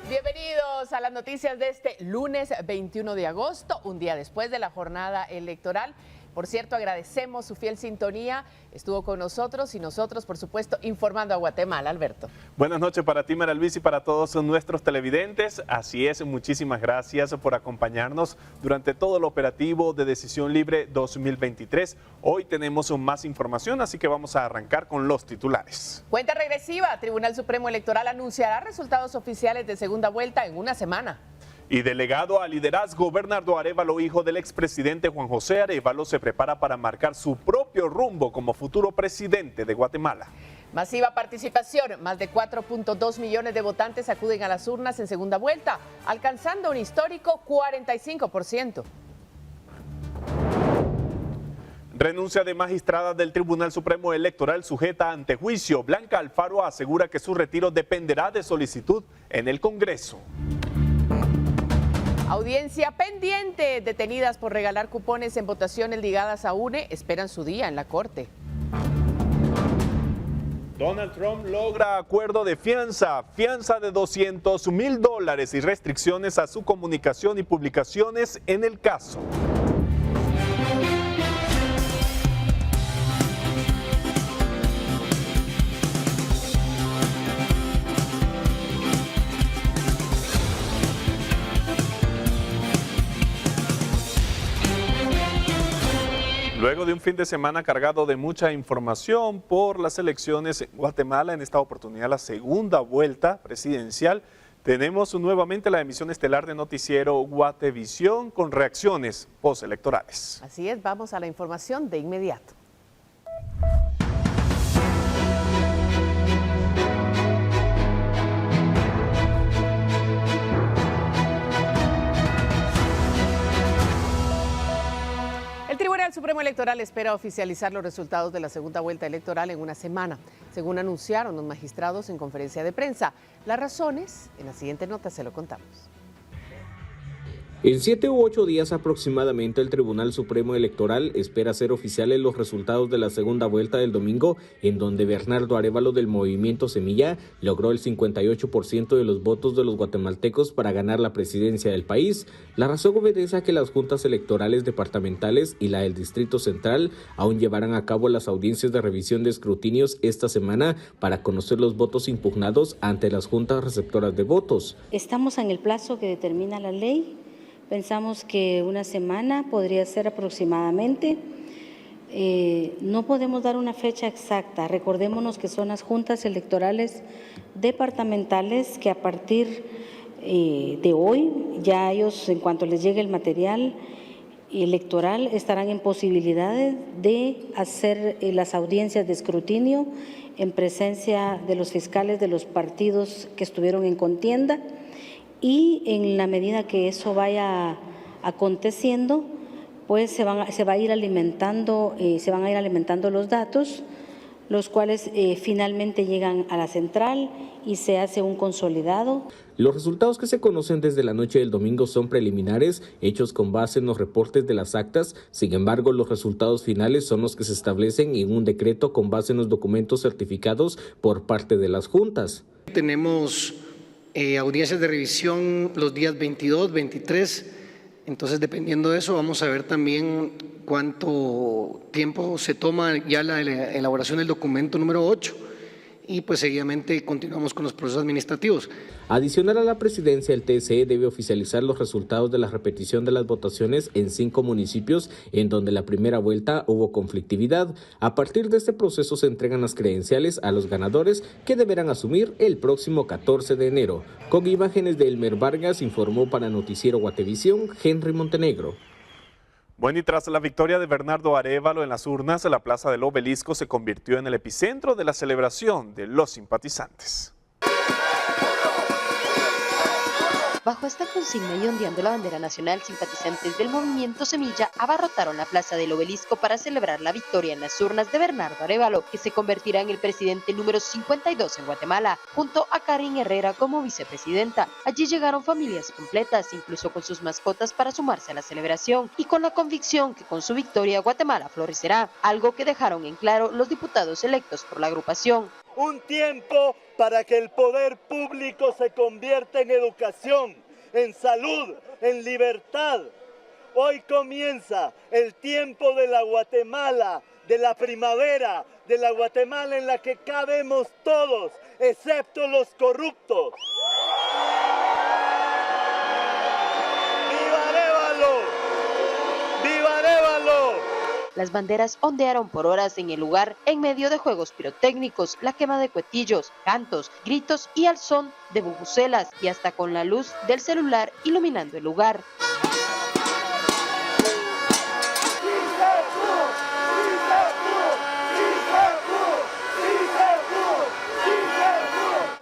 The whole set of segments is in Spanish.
Bienvenidos a las noticias de este lunes 21 de agosto, un día después de la jornada electoral. Por cierto, agradecemos su fiel sintonía. Estuvo con nosotros y nosotros, por supuesto, informando a Guatemala. Alberto. Buenas noches para ti, Mara Luis, y para todos nuestros televidentes. Así es, muchísimas gracias por acompañarnos durante todo el operativo de Decisión Libre 2023. Hoy tenemos más información, así que vamos a arrancar con los titulares. Cuenta regresiva. Tribunal Supremo Electoral anunciará resultados oficiales de segunda vuelta en una semana. Y delegado a liderazgo, Bernardo Arévalo, hijo del expresidente Juan José Arévalo, se prepara para marcar su propio rumbo como futuro presidente de Guatemala. Masiva participación, más de 4.2 millones de votantes acuden a las urnas en segunda vuelta, alcanzando un histórico 45%. Renuncia de magistrada del Tribunal Supremo Electoral sujeta ante juicio. Blanca Alfaro asegura que su retiro dependerá de solicitud en el Congreso. Audiencia pendiente. Detenidas por regalar cupones en votaciones ligadas a UNE esperan su día en la Corte. Donald Trump logra acuerdo de fianza de $200,000 y restricciones a su comunicación y publicaciones en el caso. Luego de un fin de semana cargado de mucha información por las elecciones en Guatemala, en esta oportunidad la segunda vuelta presidencial, tenemos nuevamente la emisión estelar de noticiero Guatevisión con reacciones postelectorales. Así es, vamos a la información de inmediato. El Tribunal Supremo Electoral espera oficializar los resultados de la segunda vuelta electoral en una semana, según anunciaron los magistrados en conferencia de prensa. Las razones, en la siguiente nota se lo contamos. En 7 u 8 días aproximadamente, el Tribunal Supremo Electoral espera hacer oficiales los resultados de la segunda vuelta del domingo, en donde Bernardo Arévalo del Movimiento Semilla logró el 58% de los votos de los guatemaltecos para ganar la presidencia del país. La razón obedece a que las juntas electorales departamentales y la del Distrito Central aún llevarán a cabo las audiencias de revisión de escrutinios esta semana para conocer los votos impugnados ante las juntas receptoras de votos. Estamos en el plazo que determina la ley. Pensamos que una semana podría ser aproximadamente. No podemos dar una fecha exacta. Recordémonos que son las juntas electorales departamentales que a partir de hoy, ya ellos, en cuanto les llegue el material electoral, estarán en posibilidades de hacer las audiencias de escrutinio en presencia de los fiscales de los partidos que estuvieron en contienda. Y en la medida que eso vaya aconteciendo, pues se van a ir alimentando los datos, los cuales finalmente llegan a la central y se hace un consolidado. Los resultados que se conocen desde la noche del domingo son preliminares, hechos con base en los reportes de las actas. Sin embargo, los resultados finales son los que se establecen en un decreto con base en los documentos certificados por parte de las juntas. Tenemos audiencias de revisión los días 22, 23, entonces dependiendo de eso vamos a ver también cuánto tiempo se toma ya la elaboración del documento número 8 y pues seguidamente continuamos con los procesos administrativos. Adicional a la presidencia, el TSE debe oficializar los resultados de la repetición de las votaciones en 5 municipios en donde la primera vuelta hubo conflictividad. A partir de este proceso se entregan las credenciales a los ganadores que deberán asumir el próximo 14 de enero. Con imágenes de Elmer Vargas, informó para Noticiero Guatevisión, Henry Montenegro. Bueno, y tras la victoria de Bernardo Arévalo en las urnas, la Plaza del Obelisco se convirtió en el epicentro de la celebración de los simpatizantes. Bajo esta consigna y ondeando la bandera nacional, simpatizantes del Movimiento Semilla abarrotaron la Plaza del Obelisco para celebrar la victoria en las urnas de Bernardo Arévalo, que se convertirá en el presidente número 52 en Guatemala, junto a Karin Herrera como vicepresidenta. Allí llegaron familias completas, incluso con sus mascotas, para sumarse a la celebración, y con la convicción que con su victoria Guatemala florecerá, algo que dejaron en claro los diputados electos por la agrupación. un tiempo para que el poder público se convierta en educación, en salud, en libertad. Hoy comienza el tiempo de la Guatemala, de la primavera, de la Guatemala en la que cabemos todos, excepto los corruptos. ¡Viva Arévalo! ¡Viva Arévalo! Las banderas ondearon por horas en el lugar en medio de juegos pirotécnicos, la quema de cuetillos, cantos, gritos y al son de bubucelas y hasta con la luz del celular iluminando el lugar.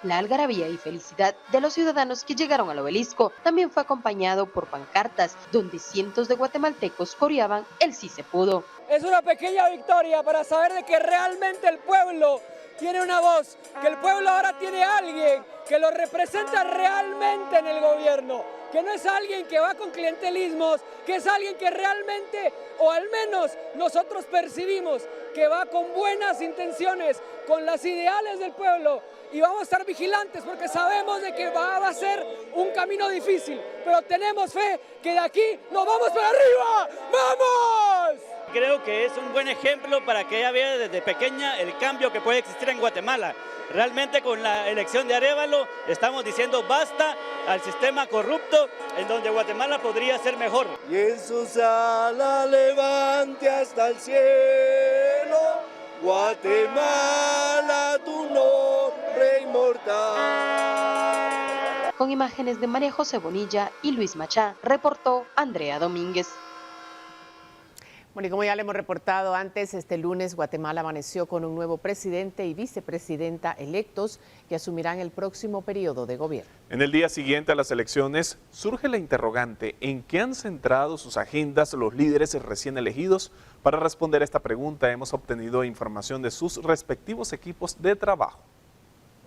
La algarabía y felicidad de los ciudadanos que llegaron al obelisco también fue acompañado por pancartas donde cientos de guatemaltecos coreaban el sí se pudo. Es una pequeña victoria para saber de que realmente el pueblo tiene una voz, que el pueblo ahora tiene a alguien que lo representa realmente en el gobierno, que no es alguien que va con clientelismos, que es alguien que realmente, o al menos nosotros percibimos, que va con buenas intenciones, con las ideales del pueblo. Y vamos a estar vigilantes porque sabemos de que va a ser un camino difícil, pero tenemos fe que de aquí nos vamos para arriba. ¡Vamos! Creo que es un buen ejemplo para que ella vea desde pequeña el cambio que puede existir en Guatemala. Realmente con la elección de Arévalo estamos diciendo basta al sistema corrupto en donde Guatemala podría ser mejor. Y en su sala levante hasta el cielo, Guatemala, tu nombre inmortal. Con imágenes de María José Bonilla y Luis Machá, reportó Andrea Domínguez. Bueno, y como ya le hemos reportado antes, este lunes Guatemala amaneció con un nuevo presidente y vicepresidenta electos que asumirán el próximo periodo de gobierno. En el día siguiente a las elecciones surge la interrogante en qué han centrado sus agendas los líderes recién elegidos. Para responder a esta pregunta hemos obtenido información de sus respectivos equipos de trabajo.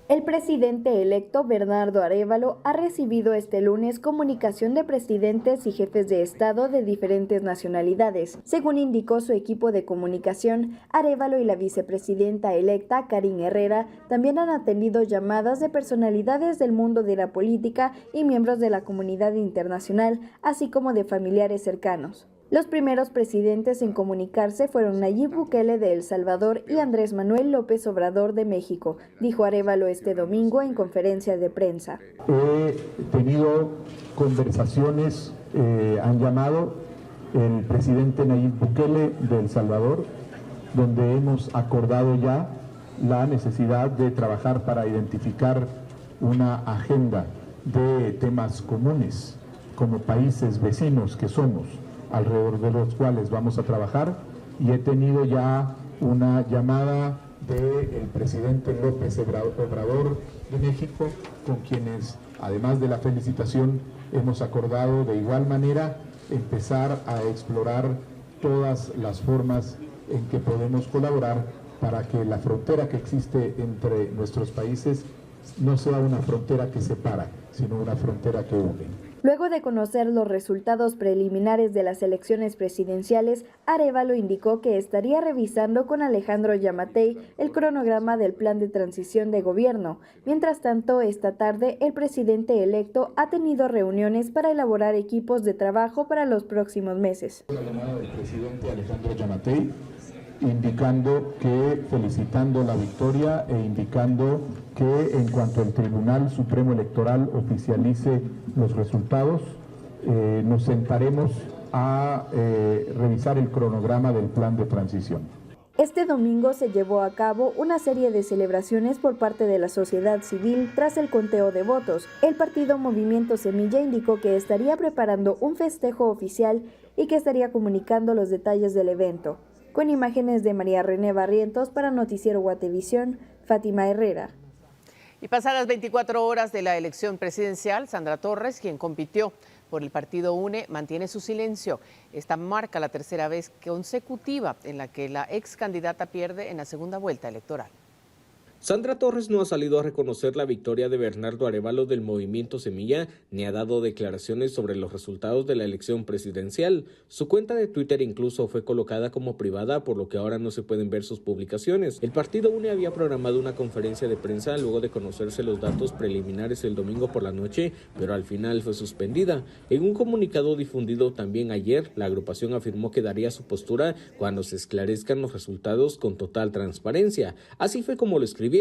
El presidente electo Bernardo Arévalo ha recibido este lunes comunicación de presidentes y jefes de Estado de diferentes nacionalidades. Según indicó su equipo de comunicación, Arévalo y la vicepresidenta electa, Karin Herrera, también han atendido llamadas de personalidades del mundo de la política y miembros de la comunidad internacional, así como de familiares cercanos. Los primeros presidentes en comunicarse fueron Nayib Bukele de El Salvador y Andrés Manuel López Obrador de México, dijo Arévalo este domingo en conferencia de prensa. He tenido conversaciones, han llamado el presidente Nayib Bukele de El Salvador, donde hemos acordado ya la necesidad de trabajar para identificar una agenda de temas comunes como países vecinos que somos, alrededor de los cuales vamos a trabajar, y he tenido ya una llamada del presidente López Obrador de México, con quienes, además de la felicitación, hemos acordado de igual manera empezar a explorar todas las formas en que podemos colaborar para que la frontera que existe entre nuestros países no sea una frontera que separa, sino una frontera que une. Luego de conocer los resultados preliminares de las elecciones presidenciales, Arévalo indicó que estaría revisando con Alejandro Yamatei el cronograma del plan de transición de gobierno. Mientras tanto, esta tarde, el presidente electo ha tenido reuniones para elaborar equipos de trabajo para los próximos meses. La llamada del presidente Alejandro Yamatei, indicando que, felicitando la victoria e indicando que en cuanto el Tribunal Supremo Electoral oficialice los resultados, nos sentaremos a revisar el cronograma del plan de transición. Este domingo se llevó a cabo una serie de celebraciones por parte de la sociedad civil tras el conteo de votos. El partido Movimiento Semilla indicó que estaría preparando un festejo oficial y que estaría comunicando los detalles del evento. Con imágenes de María René Barrientos para Noticiero Guatevisión, Fátima Herrera. Y pasadas 24 horas de la elección presidencial, Sandra Torres, quien compitió por el partido UNE, mantiene su silencio. Esta marca la tercera vez consecutiva en la que la ex candidata pierde en la segunda vuelta electoral. Sandra Torres no ha salido a reconocer la victoria de Bernardo Arévalo del Movimiento Semilla, ni ha dado declaraciones sobre los resultados de la elección presidencial. Su cuenta de Twitter incluso fue colocada como privada, por lo que ahora no se pueden ver sus publicaciones. El partido UNE había programado una conferencia de prensa luego de conocerse los datos preliminares el domingo por la noche, pero al final fue suspendida. En un comunicado difundido también ayer, la agrupación afirmó que daría su postura cuando se esclarezcan los resultados con total transparencia. Así fue como lo escribieron.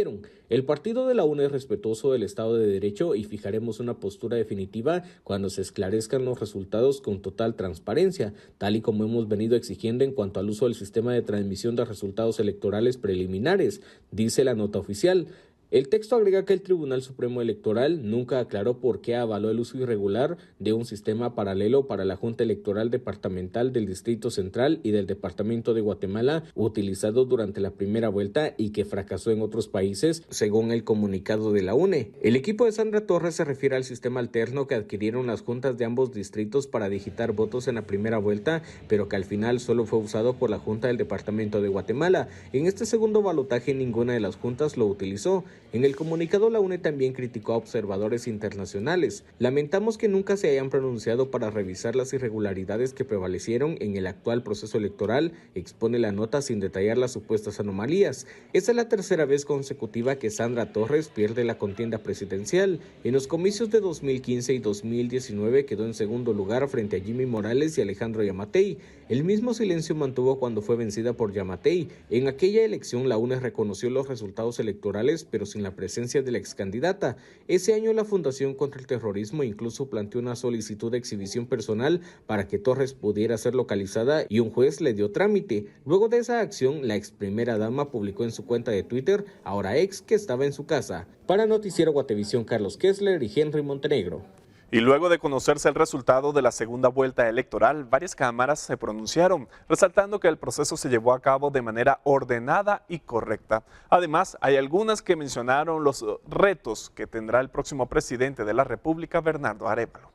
El partido de la UNE es respetuoso del Estado de Derecho y fijaremos una postura definitiva cuando se esclarezcan los resultados con total transparencia, tal y como hemos venido exigiendo en cuanto al uso del sistema de transmisión de resultados electorales preliminares, dice la nota oficial. El texto agrega que el Tribunal Supremo Electoral nunca aclaró por qué avaló el uso irregular de un sistema paralelo para la Junta Electoral Departamental del Distrito Central y del Departamento de Guatemala, utilizado durante la primera vuelta y que fracasó en otros países, según el comunicado de la UNE. El equipo de Sandra Torres se refiere al sistema alterno que adquirieron las juntas de ambos distritos para digitar votos en la primera vuelta, pero que al final solo fue usado por la Junta del Departamento de Guatemala. En este segundo balotaje ninguna de las juntas lo utilizó. En el comunicado, la UNE también criticó a observadores internacionales. Lamentamos que nunca se hayan pronunciado para revisar las irregularidades que prevalecieron en el actual proceso electoral, expone la nota sin detallar las supuestas anomalías. Esta es la tercera vez consecutiva que Sandra Torres pierde la contienda presidencial. En los comicios de 2015 y 2019 quedó en segundo lugar frente a Jimmy Morales y Alejandro Yamatei. El mismo silencio mantuvo cuando fue vencida por Yamatei. En aquella elección, la UNE reconoció los resultados electorales, pero sin la presencia de la excandidata. Ese año la Fundación contra el Terrorismo incluso planteó una solicitud de exhibición personal para que Torres pudiera ser localizada y un juez le dio trámite. Luego de esa acción, la ex primera dama publicó en su cuenta de Twitter, ahora ex, que estaba en su casa. Para Noticiero Guatevisión, Carlos Kessler y Henry Montenegro. Y luego de conocerse el resultado de la segunda vuelta electoral, varias cámaras se pronunciaron, resaltando que el proceso se llevó a cabo de manera ordenada y correcta. Además, hay algunas que mencionaron los retos que tendrá el próximo presidente de la República, Bernardo Arévalo.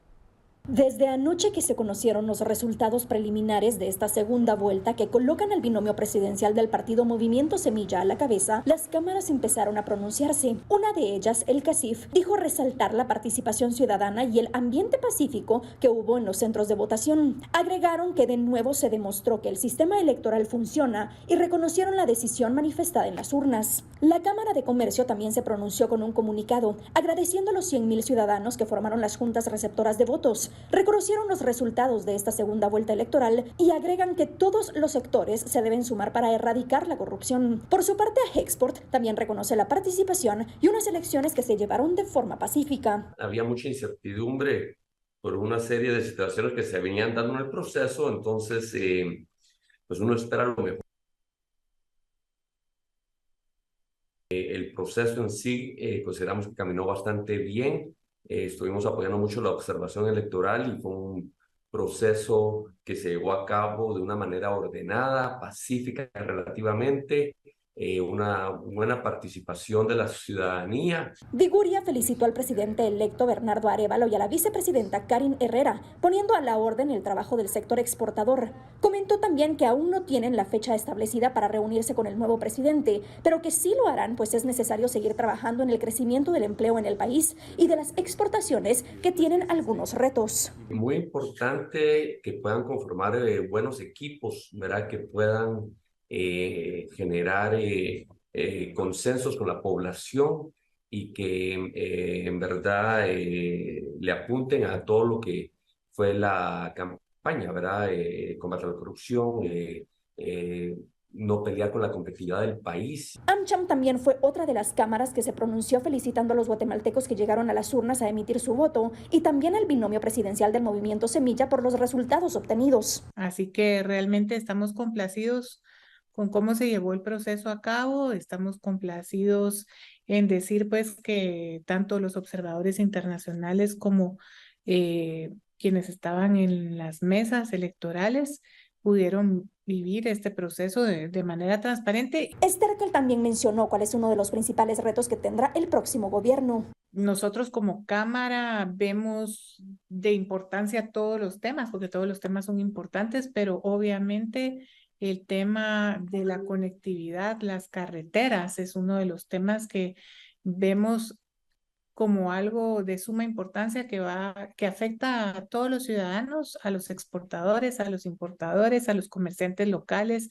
Desde anoche que se conocieron los resultados preliminares de esta segunda vuelta que colocan al binomio presidencial del partido Movimiento Semilla a la cabeza, las cámaras empezaron a pronunciarse. Una de ellas, el CACIF, dijo resaltar la participación ciudadana y el ambiente pacífico que hubo en los centros de votación. Agregaron que de nuevo se demostró que el sistema electoral funciona y reconocieron la decisión manifestada en las urnas. La Cámara de Comercio también se pronunció con un comunicado, agradeciendo a los 100,000 ciudadanos que formaron las juntas receptoras de votos. Reconocieron los resultados de esta segunda vuelta electoral y agregan que todos los sectores se deben sumar para erradicar la corrupción. Por su parte, Hexport también reconoce la participación y unas elecciones que se llevaron de forma pacífica. Había mucha incertidumbre por una serie de situaciones que se venían dando en el proceso, entonces pues uno espera lo mejor. El proceso en sí consideramos que caminó bastante bien. Estuvimos apoyando mucho la observación electoral y fue un proceso que se llevó a cabo de una manera ordenada, pacífica relativamente, una buena participación de la ciudadanía. Diguria felicitó al presidente electo Bernardo Arévalo y a la vicepresidenta Karin Herrera, poniendo a la orden el trabajo del sector exportador. Comentó también que aún no tienen la fecha establecida para reunirse con el nuevo presidente, pero que sí lo harán, pues es necesario seguir trabajando en el crecimiento del empleo en el país y de las exportaciones que tienen algunos retos. Muy importante que puedan conformar buenos equipos, ¿verdad? Que puedan generar consensos con la población y que en verdad le apunten a todo lo que fue la campaña, ¿verdad? Combate a la corrupción, no pelear con la competitividad del país. AmCham también fue otra de las cámaras que se pronunció felicitando a los guatemaltecos que llegaron a las urnas a emitir su voto y también al binomio presidencial del Movimiento Semilla por los resultados obtenidos. Así que realmente estamos complacidos con cómo se llevó el proceso a cabo. Estamos complacidos en decir pues que tanto los observadores internacionales como quienes estaban en las mesas electorales pudieron vivir este proceso de manera transparente. Sterkel también mencionó cuál es uno de los principales retos que tendrá el próximo gobierno. Nosotros como Cámara vemos de importancia todos los temas, porque todos los temas son importantes, pero obviamente el tema de la conectividad, las carreteras, es uno de los temas que vemos como algo de suma importancia que afecta a todos los ciudadanos, a los exportadores, a los importadores, a los comerciantes locales,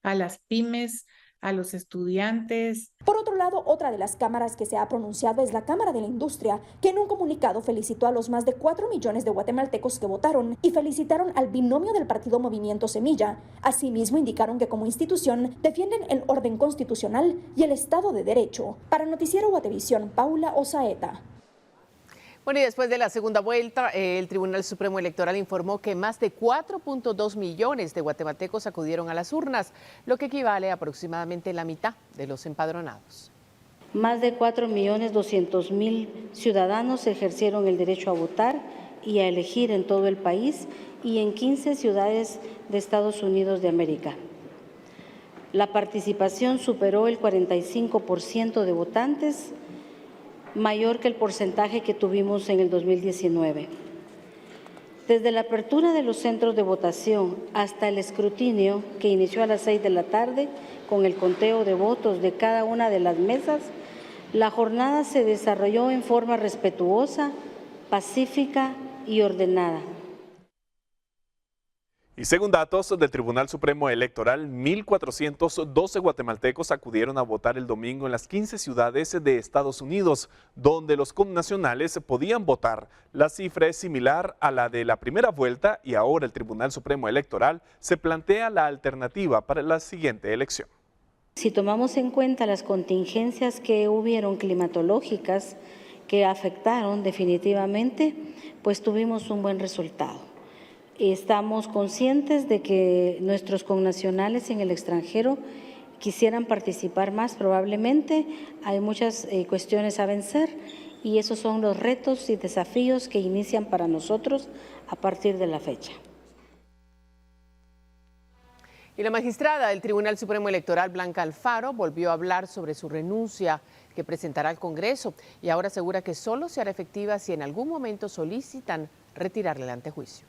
a las pymes, a los estudiantes. Por otro lado, otra de las cámaras que se ha pronunciado es la Cámara de la Industria, que en un comunicado felicitó a los más de 4 millones de guatemaltecos que votaron y felicitaron al binomio del partido Movimiento Semilla. Asimismo, indicaron que como institución defienden el orden constitucional y el Estado de Derecho. Para Noticiero Guatevisión, Paula Osaeta. Bueno, y después de la segunda vuelta, el Tribunal Supremo Electoral informó que más de 4.2 millones de guatemaltecos acudieron a las urnas, lo que equivale a aproximadamente la mitad de los empadronados. Más de 4.200.000 ciudadanos ejercieron el derecho a votar y a elegir en todo el país y en 15 ciudades de Estados Unidos de América. La participación superó el 45% de votantes, mayor que el porcentaje que tuvimos en el 2019. Desde la apertura de los centros de votación hasta el escrutinio, que inició a las 6 de la tarde, con el conteo de votos de cada una de las mesas, la jornada se desarrolló en forma respetuosa, pacífica y ordenada. Y según datos del Tribunal Supremo Electoral, 1.412 guatemaltecos acudieron a votar el domingo en las 15 ciudades de Estados Unidos, donde los connacionales podían votar. La cifra es similar a la de la primera vuelta y ahora el Tribunal Supremo Electoral se plantea la alternativa para la siguiente elección. Si tomamos en cuenta las contingencias que hubieron climatológicas que afectaron definitivamente, pues tuvimos un buen resultado. Estamos conscientes de que nuestros connacionales en el extranjero quisieran participar más, probablemente hay muchas cuestiones a vencer y esos son los retos y desafíos que inician para nosotros a partir de la fecha. Y la magistrada del Tribunal Supremo Electoral, Blanca Alfaro, volvió a hablar sobre su renuncia que presentará al Congreso y ahora asegura que solo se hará efectiva si en algún momento solicitan retirarle el antejuicio.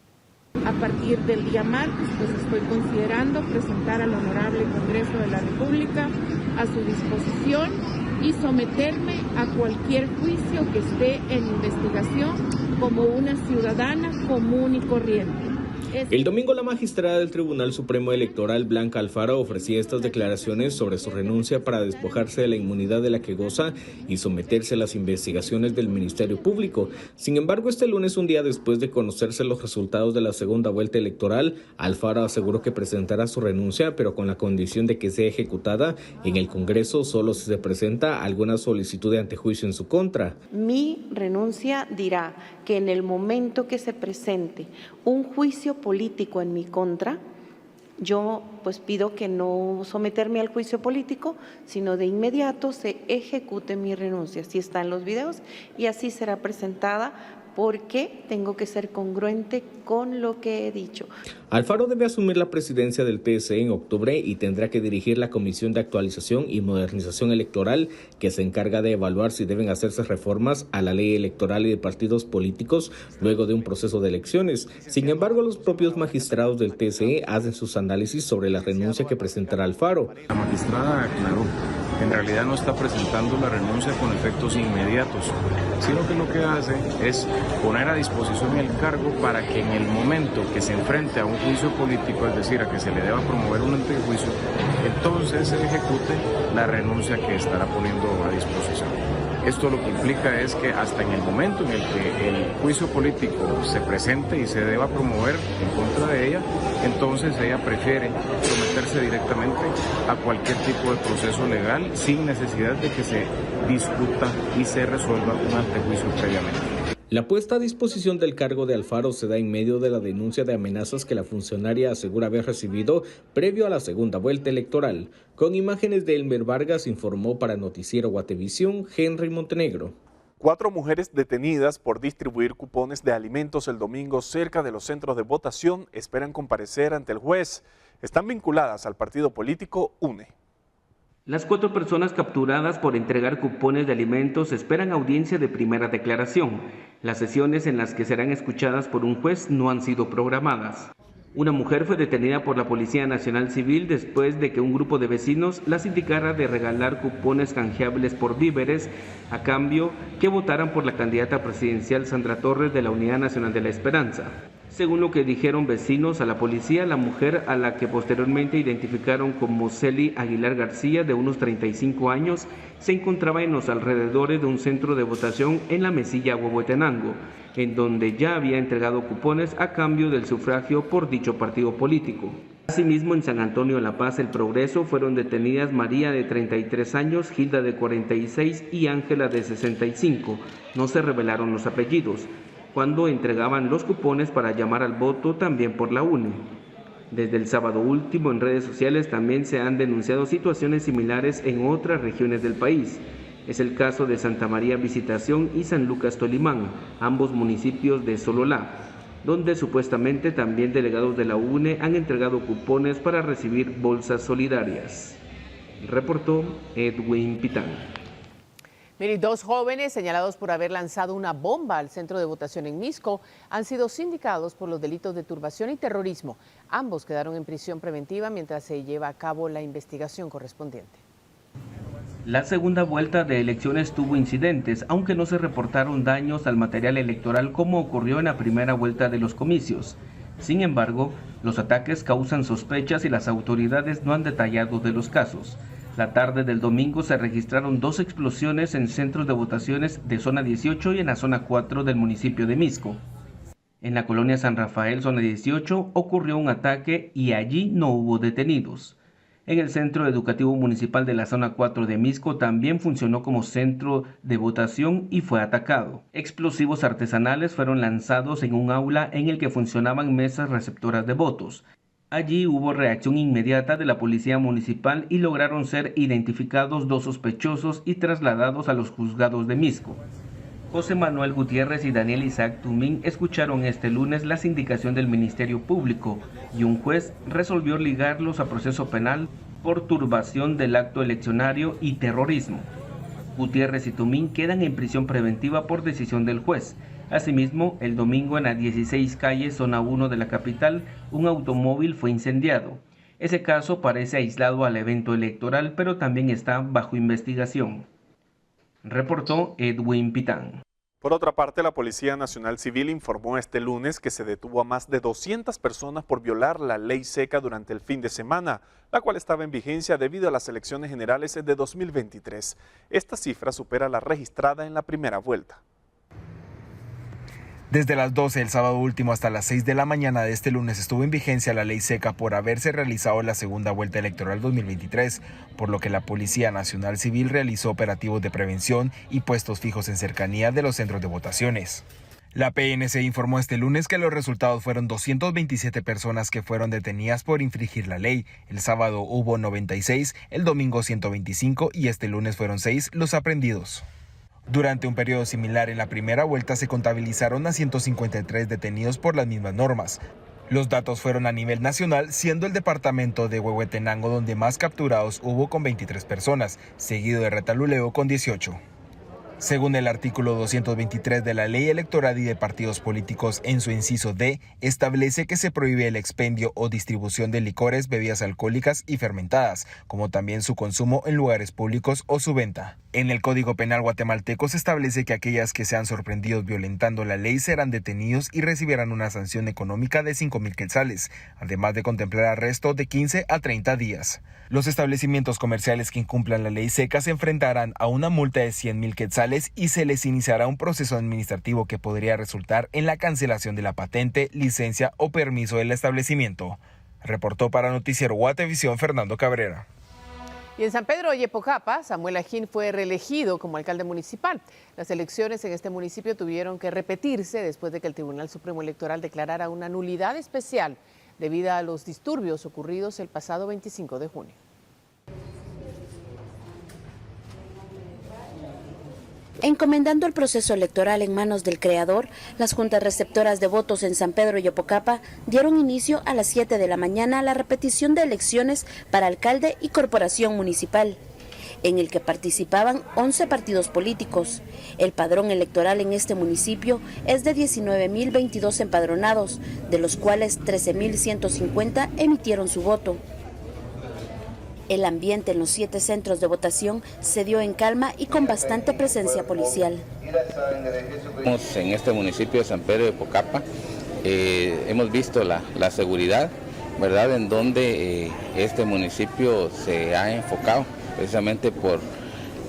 A partir del día martes, pues estoy considerando presentar al Honorable Congreso de la República a su disposición y someterme a cualquier juicio que esté en investigación como una ciudadana común y corriente. El domingo la magistrada del Tribunal Supremo Electoral, Blanca Alfaro, ofrecía estas declaraciones sobre su renuncia para despojarse de la inmunidad de la que goza y someterse a las investigaciones del Ministerio Público. Sin embargo, este lunes, un día después de conocerse los resultados de la segunda vuelta electoral, Alfaro aseguró que presentará su renuncia, pero con la condición de que sea ejecutada en el Congreso solo si se presenta alguna solicitud de antejuicio en su contra. Mi renuncia dirá que en el momento que se presente un juicio político en mi contra, yo pues pido que no someterme al juicio político, sino de inmediato se ejecute mi renuncia. Así están los videos y así será presentada porque tengo que ser congruente con lo que he dicho. Alfaro debe asumir la presidencia del TSE en octubre y tendrá que dirigir la Comisión de Actualización y Modernización Electoral, que se encarga de evaluar si deben hacerse reformas a la ley electoral y de partidos políticos luego de un proceso de elecciones. Sin embargo, los propios magistrados del TSE hacen sus análisis sobre la renuncia que presentará Alfaro. La magistrada aclaró que en realidad no está presentando la renuncia con efectos inmediatos, sino que lo que hace es poner a disposición el cargo para que en el momento que se enfrente a un juicio político, es decir, a que se le deba promover un antejuicio, entonces se ejecute la renuncia que estará poniendo a disposición. Esto lo que implica es que hasta en el momento en el que el juicio político se presente y se deba promover en contra de ella, entonces ella prefiere someterse directamente a cualquier tipo de proceso legal sin necesidad de que se discuta y se resuelva un antejuicio previamente. La puesta a disposición del cargo de Alfaro se da en medio de la denuncia de amenazas que la funcionaria asegura haber recibido previo a la segunda vuelta electoral. Con imágenes de Elmer Vargas, informó para Noticiero Guatevisión, Henry Montenegro. 4 mujeres detenidas por distribuir cupones de alimentos el domingo cerca de los centros de votación esperan comparecer ante el juez. Están vinculadas al partido político UNE. Las 4 personas capturadas por entregar cupones de alimentos esperan audiencia de primera declaración. Las sesiones en las que serán escuchadas por un juez no han sido programadas. Una mujer fue detenida por la Policía Nacional Civil después de que un grupo de vecinos las indicara de regalar cupones canjeables por víveres a cambio que votaran por la candidata presidencial Sandra Torres de la Unidad Nacional de la Esperanza. Según lo que dijeron vecinos a la policía, la mujer, a la que posteriormente identificaron como Celi Aguilar García, de unos 35 años, se encontraba en los alrededores de un centro de votación en la Mesilla Huehuetenango, en donde ya había entregado cupones a cambio del sufragio por dicho partido político. Asimismo, en San Antonio de la Paz, El Progreso, fueron detenidas María, de 33 años, Gilda, de 46 y Ángela, de 65. No se revelaron los apellidos, cuando entregaban los cupones para llamar al voto también por la UNE. Desde el sábado último, en redes sociales también se han denunciado situaciones similares en otras regiones del país. Es el caso de Santa María Visitación y San Lucas Tolimán, ambos municipios de Sololá, donde supuestamente también delegados de la UNE han entregado cupones para recibir bolsas solidarias. Reportó Edwin Pitán. Mire, 2 jóvenes señalados por haber lanzado una bomba al centro de votación en Misco han sido sindicados por los delitos de turbación y terrorismo. Ambos quedaron en prisión preventiva mientras se lleva a cabo la investigación correspondiente. La segunda vuelta de elecciones tuvo incidentes, aunque no se reportaron daños al material electoral como ocurrió en la primera vuelta de los comicios. Sin embargo, los ataques causan sospechas y las autoridades no han detallado de los casos. La tarde del domingo se registraron 2 explosiones en centros de votaciones de zona 18 y en la zona 4 del municipio de Misco. En la colonia San Rafael, zona 18, ocurrió un ataque y allí no hubo detenidos. En el Centro Educativo Municipal de la zona 4 de Misco también funcionó como centro de votación y fue atacado. Explosivos artesanales fueron lanzados en un aula en el que funcionaban mesas receptoras de votos. Allí hubo reacción inmediata de la Policía Municipal y lograron ser identificados 2 sospechosos y trasladados a los juzgados de Misco. José Manuel Gutiérrez y Daniel Isaac Tumín escucharon este lunes la sindicación del Ministerio Público y un juez resolvió ligarlos a proceso penal por turbación del acto eleccionario y terrorismo. Gutiérrez y Tumín quedan en prisión preventiva por decisión del juez. Asimismo, el domingo en la 16 calle, zona 1 de la capital, un automóvil fue incendiado. Ese caso parece aislado al evento electoral, pero también está bajo investigación. Reportó Edwin Pitán. Por otra parte, la Policía Nacional Civil informó este lunes que se detuvo a más de 200 personas por violar la ley seca durante el fin de semana, la cual estaba en vigencia debido a las elecciones generales de 2023. Esta cifra supera la registrada en la primera vuelta. Desde las 12 del sábado último hasta las 6 de la mañana de este lunes estuvo en vigencia la ley seca por haberse realizado la segunda vuelta electoral 2023, por lo que la Policía Nacional Civil realizó operativos de prevención y puestos fijos en cercanía de los centros de votaciones. La PNC informó este lunes que los resultados fueron 227 personas que fueron detenidas por infringir la ley. El sábado hubo 96, el domingo 125 y este lunes fueron 6 los aprehendidos. Durante un periodo similar en la primera vuelta se contabilizaron a 153 detenidos por las mismas normas. Los datos fueron a nivel nacional, siendo el departamento de Huehuetenango donde más capturados hubo con 23 personas, seguido de Retaluleu con 18. Según el artículo 223 de la Ley Electoral y de Partidos Políticos, en su inciso D, establece que se prohíbe el expendio o distribución de licores, bebidas alcohólicas y fermentadas, como también su consumo en lugares públicos o su venta. En el Código Penal guatemalteco se establece que aquellas que sean sorprendidos violentando la ley serán detenidos y recibirán una sanción económica de 5,000 quetzales, además de contemplar arresto de 15 a 30 días. Los establecimientos comerciales que incumplan la ley seca se enfrentarán a una multa de 100,000 quetzales y se les iniciará un proceso administrativo que podría resultar en la cancelación de la patente, licencia o permiso del establecimiento. Reportó para Noticiero Guatevisión Fernando Cabrera. Y en San Pedro de Yepocapa, Samuel Ajín fue reelegido como alcalde municipal. Las elecciones en este municipio tuvieron que repetirse después de que el Tribunal Supremo Electoral declarara una nulidad especial debido a los disturbios ocurridos el pasado 25 de junio. Encomendando el proceso electoral en manos del creador, las juntas receptoras de votos en San Pedro y Yopocapa dieron inicio a las 7 de la mañana a la repetición de elecciones para alcalde y corporación municipal. en el que participaban 11 partidos políticos. El padrón electoral en este municipio es de 19.022 empadronados, de los cuales 13.150 emitieron su voto. El ambiente en los 7 centros de votación se dio en calma y con bastante presencia policial. En este municipio de San Pedro de Yopocapa hemos visto la seguridad, ¿verdad?, en donde este municipio se ha enfocado precisamente por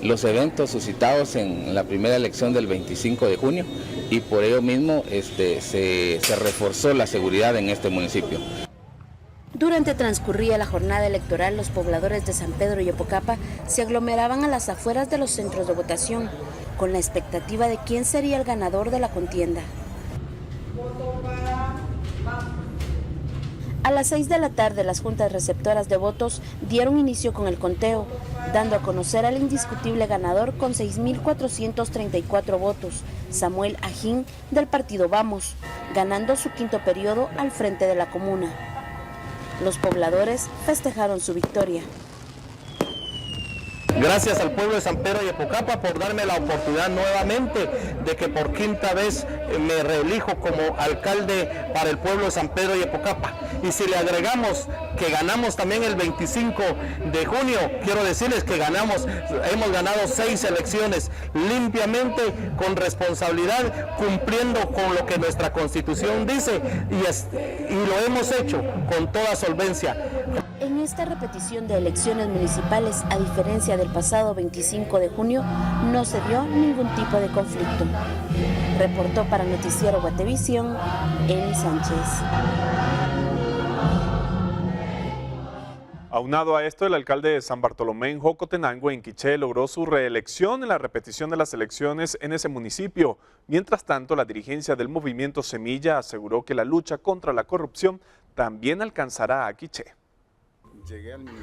los eventos suscitados en la primera elección del 25 de junio y por ello mismo se reforzó la seguridad en este municipio. Durante transcurría la jornada electoral, los pobladores de San Pedro y Yopocapa se aglomeraban a las afueras de los centros de votación, con la expectativa de quién sería el ganador de la contienda. A las 6 de la tarde, las juntas receptoras de votos dieron inicio con el conteo, dando a conocer al indiscutible ganador con 6.434 votos, Samuel Ajín, del partido Vamos, ganando su 5º periodo al frente de la comuna. Los pobladores festejaron su victoria. Gracias al pueblo de San Pedro y Yopocapa por darme la oportunidad nuevamente de que por 5ª vez me reelijo como alcalde para el pueblo de San Pedro y Yopocapa. Y si le agregamos que ganamos también el 25 de junio, quiero decirles que hemos ganado 6 elecciones limpiamente, con responsabilidad, cumpliendo con lo que nuestra Constitución dice y lo hemos hecho con toda solvencia. En esta repetición de elecciones municipales, a diferencia del pasado 25 de junio, no se dio ningún tipo de conflicto. Reportó para Noticiero Guatevisión, Emi Sánchez. Aunado a esto, el alcalde de San Bartolomé en Jocotenango, en Quiché, logró su reelección en la repetición de las elecciones en ese municipio. Mientras tanto, la dirigencia del movimiento Semilla aseguró que la lucha contra la corrupción también alcanzará a Quiché.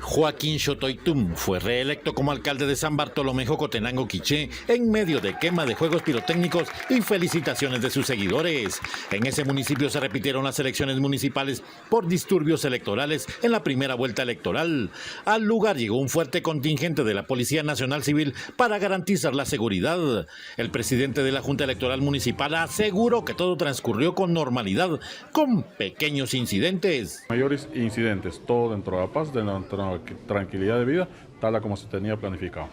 Joaquín Xotoitum fue reelecto como alcalde de San Bartolomé, Jocotenango, Quiché, en medio de quema de juegos pirotécnicos y felicitaciones de sus seguidores. En ese municipio se repitieron las elecciones municipales por disturbios electorales en la primera vuelta electoral. Al lugar llegó un fuerte contingente de la Policía Nacional Civil para garantizar la seguridad. El presidente de la Junta Electoral Municipal aseguró que todo transcurrió con normalidad, con pequeños incidentes. Mayores incidentes, todo dentro de la paz, de la tranquilidad de vida, tal como se tenía planificado.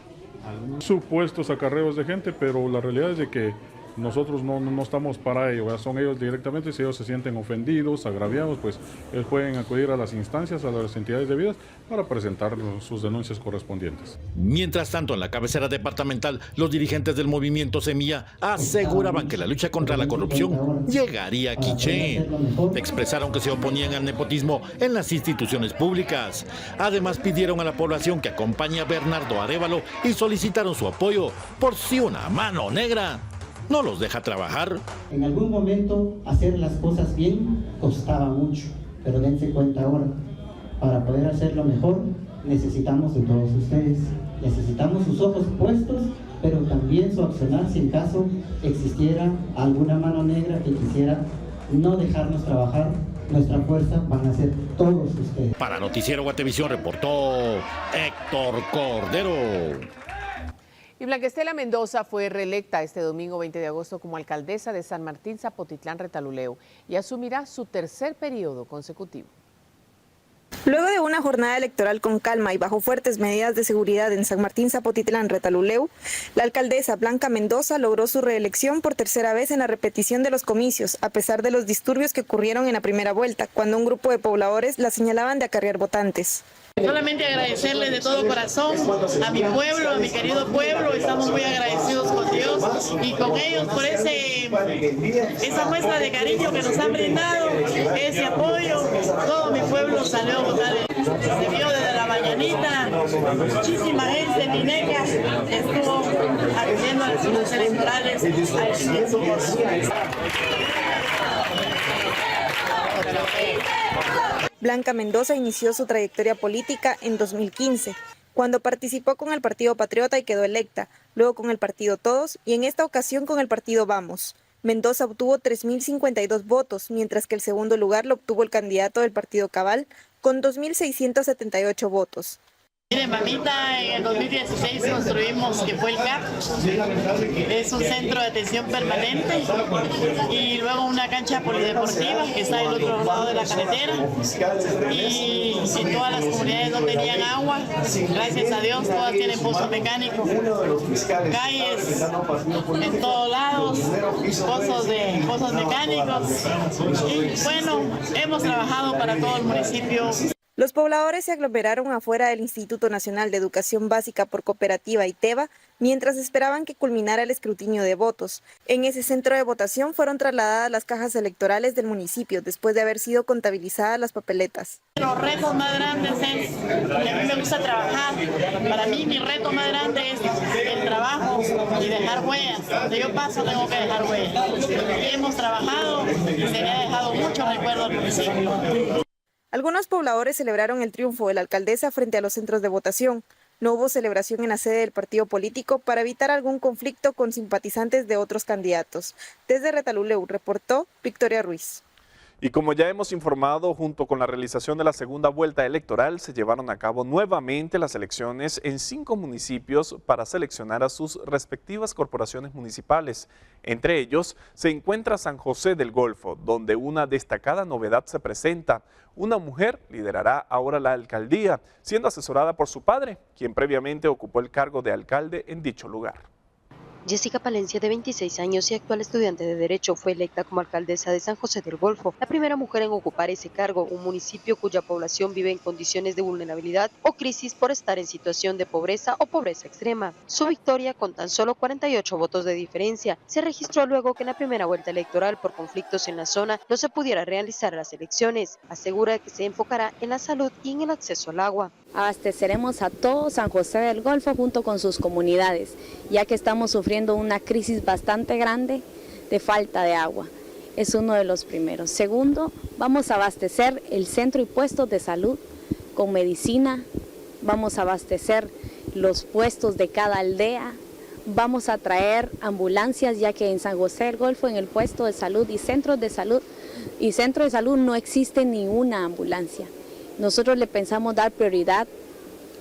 Supuestos acarreos de gente, pero la realidad es de que nosotros no estamos para ello, ¿verdad? Son ellos directamente. Si ellos se sienten ofendidos, agraviados, pues ellos pueden acudir a las instancias, a las entidades debidas para presentar sus denuncias correspondientes. Mientras tanto, en la cabecera departamental, los dirigentes del movimiento Semilla aseguraban que la lucha contra la corrupción llegaría a Quiché. Expresaron que se oponían al nepotismo en las instituciones públicas. Además, pidieron a la población que acompañe a Bernardo Arévalo y solicitaron su apoyo por si una mano negra no los deja trabajar. En algún momento hacer las cosas bien costaba mucho, pero dense cuenta ahora, para poder hacerlo mejor necesitamos de todos ustedes, necesitamos sus ojos puestos, pero también su accionar si en caso existiera alguna mano negra que quisiera no dejarnos trabajar. Nuestra fuerza van a ser todos ustedes. Para Noticiero Guatevisión reportó Héctor Cordero. Y Blanca Estela Mendoza fue reelecta este domingo 20 de agosto como alcaldesa de San Martín Zapotitlán Retaluleu y asumirá su 3er periodo consecutivo. Luego de una jornada electoral con calma y bajo fuertes medidas de seguridad en San Martín Zapotitlán Retaluleu, la alcaldesa Blanca Mendoza logró su reelección por 3ª vez en la repetición de los comicios, a pesar de los disturbios que ocurrieron en la primera vuelta, cuando un grupo de pobladores la señalaban de acarrear votantes. Solamente agradecerles de todo corazón a mi pueblo, a mi querido pueblo. Estamos muy agradecidos con Dios y con ellos por esa muestra de cariño que nos han brindado, ese apoyo. Todo mi pueblo salió a votar. Se vio desde la mañanita, muchísima gente, Mineca, estuvo acudiendo a las ciudades electorales al siguiente. Blanca Mendoza inició su trayectoria política en 2015, cuando participó con el Partido Patriota y quedó electa, luego con el Partido Todos y en esta ocasión con el Partido Vamos. Mendoza obtuvo 3.052 votos, mientras que el segundo lugar lo obtuvo el candidato del Partido Cabal con 2.678 votos. Mire, mamita, en el 2016 construimos, que fue el CAP, es un centro de atención permanente, y luego una cancha polideportiva que está del otro lado de la carretera, y en todas las comunidades no tenían agua, gracias a Dios todas tienen pozos mecánicos, calles en todos lados, pozos mecánicos, y bueno, hemos trabajado para todo el municipio. Los pobladores se aglomeraron afuera del Instituto Nacional de Educación Básica por Cooperativa ITEBA mientras esperaban que culminara el escrutinio de votos. En ese centro de votación fueron trasladadas las cajas electorales del municipio después de haber sido contabilizadas las papeletas. Los retos más grandes es que a mí me gusta trabajar. Para mí mi reto más grande es el trabajo y dejar huellas. Donde yo paso tengo que dejar huellas. Y hemos trabajado y se le ha dejado mucho recuerdo al municipio. Algunos pobladores celebraron el triunfo de la alcaldesa frente a los centros de votación. No hubo celebración en la sede del partido político para evitar algún conflicto con simpatizantes de otros candidatos. Desde Retaluleu reportó Victoria Ruiz. Y como ya hemos informado, junto con la realización de la segunda vuelta electoral, se llevaron a cabo nuevamente las elecciones en 5 municipios para seleccionar a sus respectivas corporaciones municipales. Entre ellos se encuentra San José del Golfo, donde una destacada novedad se presenta. Una mujer liderará ahora la alcaldía, siendo asesorada por su padre, quien previamente ocupó el cargo de alcalde en dicho lugar. Jessica Palencia, de 26 años y actual estudiante de Derecho, fue electa como alcaldesa de San José del Golfo, la primera mujer en ocupar ese cargo, un municipio cuya población vive en condiciones de vulnerabilidad o crisis por estar en situación de pobreza o pobreza extrema. Su victoria, con tan solo 48 votos de diferencia, se registró luego que en la primera vuelta electoral por conflictos en la zona no se pudiera realizar las elecciones. Asegura que se enfocará en la salud y en el acceso al agua. Abasteceremos a todo San José del Golfo junto con sus comunidades, ya que estamos sufriendo una crisis bastante grande de falta de agua. Es uno de los primeros. Segundo, vamos a abastecer el centro y puestos de salud con medicina, vamos a abastecer los puestos de cada aldea, vamos a traer ambulancias, ya que en San José del Golfo, en el puesto de salud y centro de salud no existe ninguna ambulancia. Nosotros le pensamos dar prioridad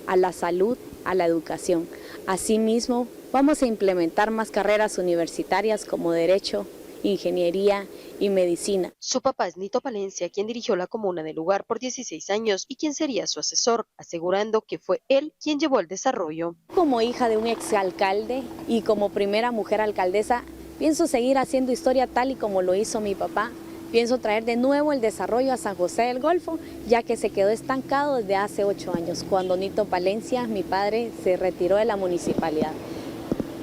a la salud, a la educación. Asimismo, vamos a implementar más carreras universitarias como Derecho, Ingeniería y Medicina. Su papá es Nito Palencia, quien dirigió la comuna del lugar por 16 años y quien sería su asesor, asegurando que fue él quien llevó el desarrollo. Como hija de un exalcalde y como primera mujer alcaldesa, pienso seguir haciendo historia tal y como lo hizo mi papá. Pienso traer de nuevo el desarrollo a San José del Golfo, ya que se quedó estancado desde hace 8 años, cuando Nito Palencia, mi padre, se retiró de la municipalidad.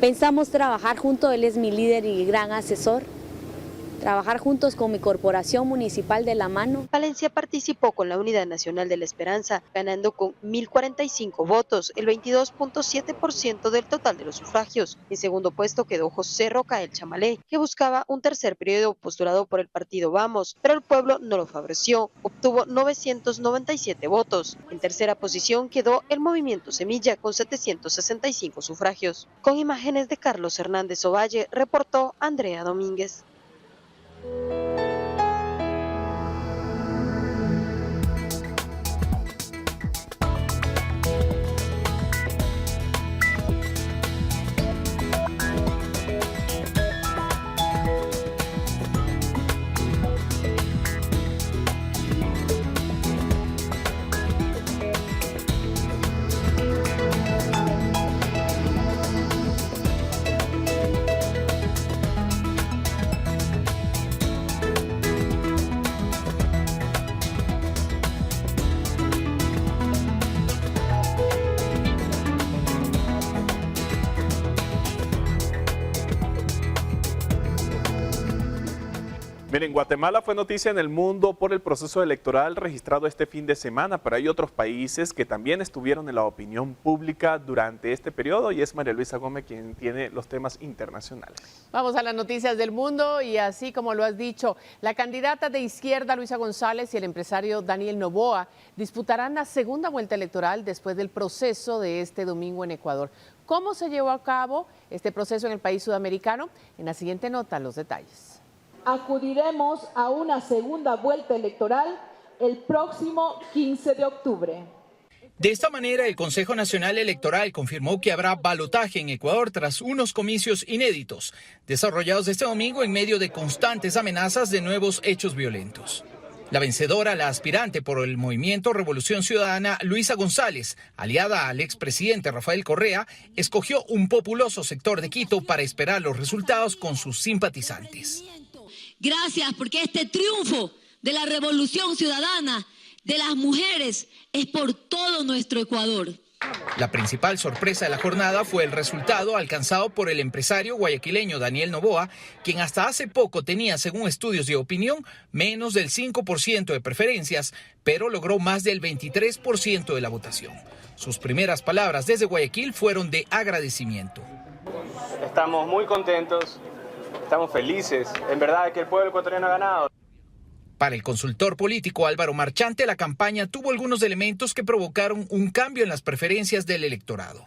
Pensamos trabajar juntos, él es mi líder y gran asesor, trabajar juntos con mi corporación municipal de la mano. Palencia participó con la Unidad Nacional de la Esperanza, ganando con 1.045 votos, el 22.7% del total de los sufragios. En segundo puesto quedó José Rocael Chamalé, que buscaba un tercer periodo postulado por el partido Vamos, pero el pueblo no lo favoreció, obtuvo 997 votos. En tercera posición quedó el Movimiento Semilla, con 765 sufragios. Con imágenes de Carlos Hernández Ovalle, reportó Andrea Domínguez. Miren, Guatemala fue noticia en el mundo por el proceso electoral registrado este fin de semana, pero hay otros países que también estuvieron en la opinión pública durante este periodo y es María Luisa Gómez quien tiene los temas internacionales. Vamos a las noticias del mundo y así como lo has dicho, la candidata de izquierda Luisa González y el empresario Daniel Noboa disputarán la segunda vuelta electoral después del proceso de este domingo en Ecuador. ¿Cómo se llevó a cabo este proceso en el país sudamericano? En la siguiente nota, los detalles. Acudiremos a una segunda vuelta electoral el próximo 15 de octubre. De esta manera, el Consejo Nacional Electoral confirmó que habrá balotaje en Ecuador tras unos comicios inéditos, desarrollados este domingo en medio de constantes amenazas de nuevos hechos violentos. La vencedora, la aspirante por el movimiento Revolución Ciudadana, Luisa González, aliada al expresidente Rafael Correa, escogió un populoso sector de Quito para esperar los resultados con sus simpatizantes. Gracias, porque este triunfo de la Revolución Ciudadana de las mujeres es por todo nuestro Ecuador. La principal sorpresa de la jornada fue el resultado alcanzado por el empresario guayaquileño Daniel Noboa, quien hasta hace poco tenía, según estudios de opinión, menos del 5% de preferencias, pero logró más del 23% de la votación. Sus primeras palabras desde Guayaquil fueron de agradecimiento. Estamos muy contentos, estamos felices, en verdad que el pueblo ecuatoriano ha ganado. Para el consultor político Álvaro Marchante, la campaña tuvo algunos elementos que provocaron un cambio en las preferencias del electorado.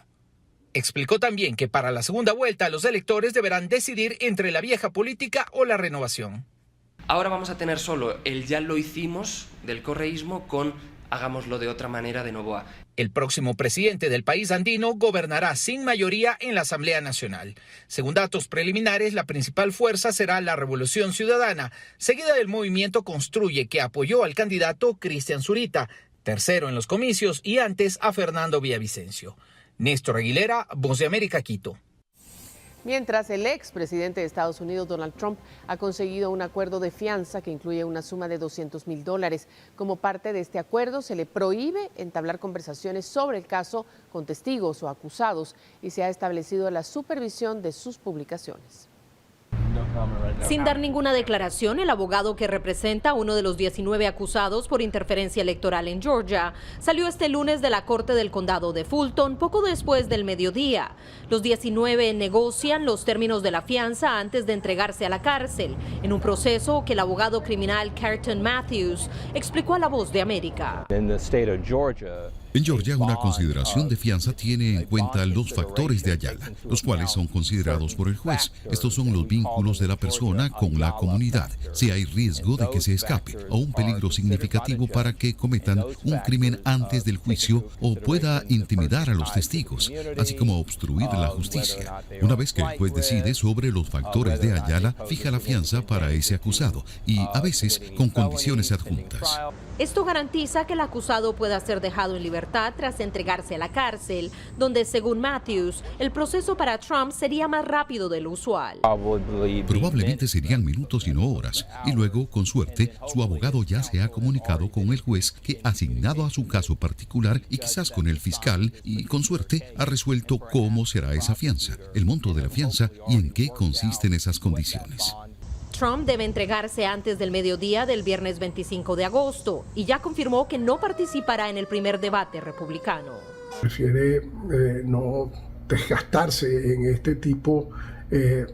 Explicó también que para la segunda vuelta los electores deberán decidir entre la vieja política o la renovación. Ahora vamos a tener solo el ya lo hicimos del correísmo con hagámoslo de otra manera de Noboa. El próximo presidente del país andino gobernará sin mayoría en la Asamblea Nacional. Según datos preliminares, la principal fuerza será la Revolución Ciudadana, seguida del movimiento Construye, que apoyó al candidato Cristian Zurita, tercero en los comicios, y antes a Fernando Villavicencio. Néstor Aguilera, Voz de América, Quito. Mientras el expresidente de Estados Unidos, Donald Trump, ha conseguido un acuerdo de fianza que incluye una suma de $200,000. Como parte de este acuerdo, se le prohíbe entablar conversaciones sobre el caso con testigos o acusados y se ha establecido la supervisión de sus publicaciones. Sin dar ninguna declaración, el abogado que representa a uno de los 19 acusados por interferencia electoral en Georgia salió este lunes de la corte del condado de Fulton poco después del mediodía. Los 19 negocian los términos de la fianza antes de entregarse a la cárcel, en un proceso que el abogado criminal Carlton Matthews explicó a La Voz de América. En Georgia, una consideración de fianza tiene en cuenta los factores de Ayala, los cuales son considerados por el juez. Estos son los vínculos de la persona con la comunidad, si hay riesgo de que se escape o un peligro significativo para que cometan un crimen antes del juicio o pueda intimidar a los testigos, así como obstruir la justicia. Una vez que el juez decide sobre los factores de Ayala, fija la fianza para ese acusado y a veces con condiciones adjuntas. Esto garantiza que el acusado pueda ser dejado en libertad tras entregarse a la cárcel, donde, según Matthews, el proceso para Trump sería más rápido de lo usual. Probablemente serían minutos y no horas, y luego, con suerte, su abogado ya se ha comunicado con el juez que ha asignado a su caso particular y quizás con el fiscal, y con suerte ha resuelto cómo será esa fianza, el monto de la fianza y en qué consisten esas condiciones. Trump debe entregarse antes del mediodía del viernes 25 de agosto y ya confirmó que no participará en el primer debate republicano. Prefiere no desgastarse en este tipo de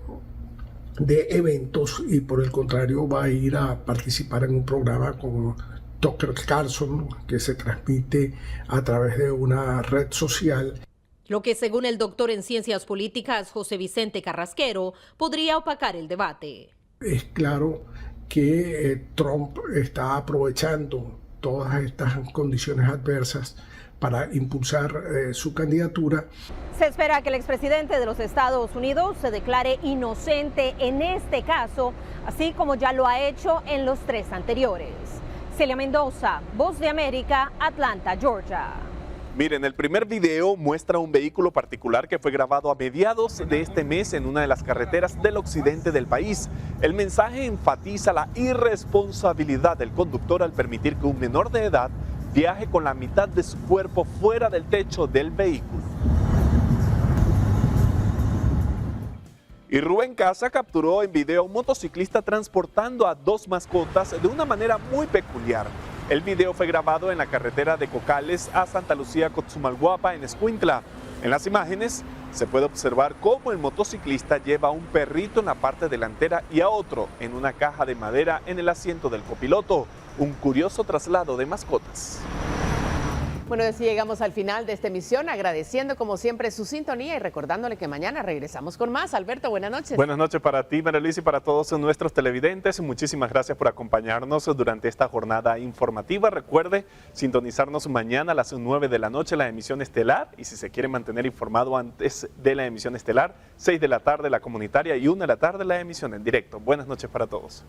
eventos y por el contrario va a ir a participar en un programa con Dr. Carlson que se transmite a través de una red social. Lo que, según el doctor en ciencias políticas José Vicente Carrasquero, podría opacar el debate. Es claro que Trump está aprovechando todas estas condiciones adversas para impulsar su candidatura. Se espera que el expresidente de los Estados Unidos se declare inocente en este caso, así como ya lo ha hecho en los 3 anteriores. Celia Mendoza, Voz de América, Atlanta, Georgia. Miren, el primer video muestra un vehículo particular que fue grabado a mediados de este mes en una de las carreteras del occidente del país. El mensaje enfatiza la irresponsabilidad del conductor al permitir que un menor de edad viaje con la mitad de su cuerpo fuera del techo del vehículo. Y Rubén Casa capturó en video a un motociclista transportando a 2 mascotas de una manera muy peculiar. El video fue grabado en la carretera de Cocales a Santa Lucía, Cotzumalguapa, en Escuintla. En las imágenes se puede observar cómo el motociclista lleva a un perrito en la parte delantera y a otro en una caja de madera en el asiento del copiloto. Un curioso traslado de mascotas. Bueno, así llegamos al final de esta emisión, agradeciendo como siempre su sintonía y recordándole que mañana regresamos con más. Alberto, buenas noches. Buenas noches para ti, María Luisa, y para todos nuestros televidentes. Muchísimas gracias por acompañarnos durante esta jornada informativa. Recuerde sintonizarnos mañana a las 9 de la noche la emisión estelar, y si se quiere mantener informado antes de la emisión estelar, 6 de la tarde la comunitaria y 1 de la tarde la emisión en directo. Buenas noches para todos.